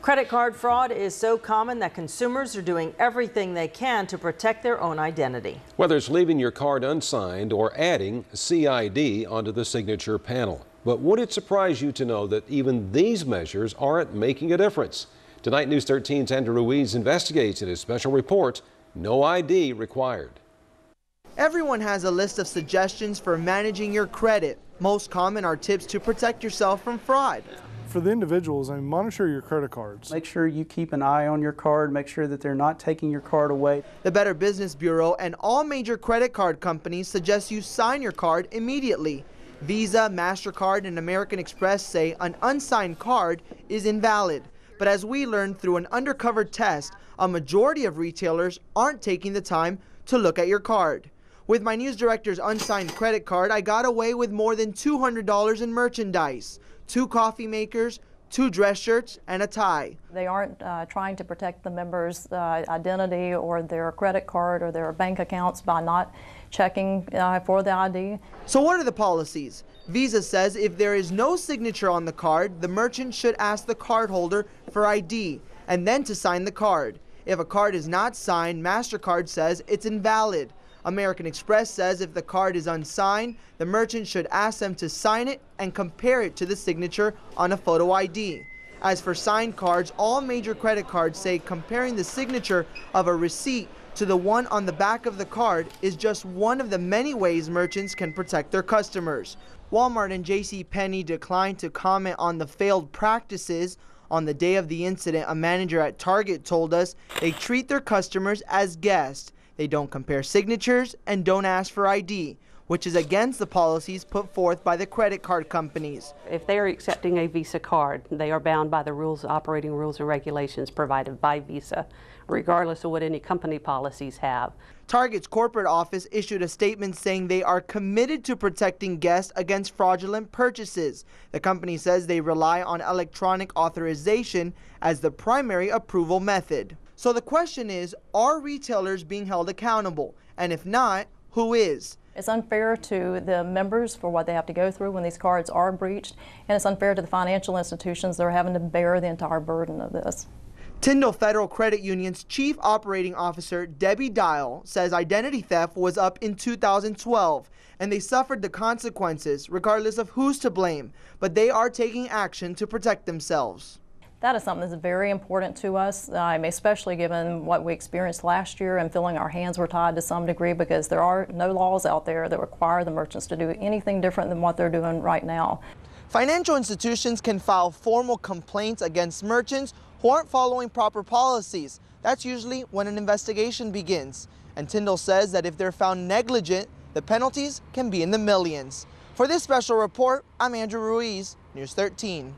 Credit card fraud is so common that consumers are doing everything they can to protect their own identity. Whether it's leaving your card unsigned or adding CID onto the signature panel. But would it surprise you to know that even these measures aren't making a difference? Tonight, News 13's Andrew Ruiz investigates in his special report, No ID Required. Everyone has a list of suggestions for managing your credit. Most common are tips to protect yourself from fraud. For the individuals, monitor your credit cards. Make sure you keep an eye on your card, make sure that they're not taking your card away. The Better Business Bureau and all major credit card companies suggest you sign your card immediately. Visa, MasterCard, and American Express say an unsigned card is invalid. But as we learned through an undercover test, a majority of retailers aren't taking the time to look at your card. With my news director's unsigned credit card, I got away with more than $200 in merchandise. 2 coffee makers, 2 dress shirts, and a tie. They aren't trying to protect the members' identity or their credit card or their bank accounts by not checking for the ID. So what are the policies? Visa says if there is no signature on the card, the merchant should ask the cardholder for ID and then to sign the card. If a card is not signed, MasterCard says it's invalid. American Express says if the card is unsigned, the merchant should ask them to sign it and compare it to the signature on a photo ID. As for signed cards, all major credit cards say comparing the signature of a receipt to the one on the back of the card is just one of the many ways merchants can protect their customers. Walmart and JCPenney declined to comment on the failed practices. On the day of the incident, a manager at Target told us they treat their customers as guests. They don't compare signatures and don't ask for ID, which is against the policies put forth by the credit card companies. If they are accepting a Visa card, they are bound by the operating rules and regulations provided by Visa, regardless of what any company policies have. Target's corporate office issued a statement saying they are committed to protecting guests against fraudulent purchases. The company says they rely on electronic authorization as the primary approval method. So the question is, are retailers being held accountable? And if not, who is? It's unfair to the members for what they have to go through when these cards are breached, and it's unfair to the financial institutions that are having to bear the entire burden of this. Tyndall Federal Credit Union's Chief Operating Officer Debbie Dial says identity theft was up in 2012 and they suffered the consequences regardless of who's to blame, but they are taking action to protect themselves. That is something that's very important to us, especially given what we experienced last year and feeling our hands were tied to some degree because there are no laws out there that require the merchants to do anything different than what they're doing right now. Financial institutions can file formal complaints against merchants who aren't following proper policies. That's usually when an investigation begins. And Tyndall says that if they're found negligent, the penalties can be in the millions. For this special report, I'm Andrew Ruiz, News 13.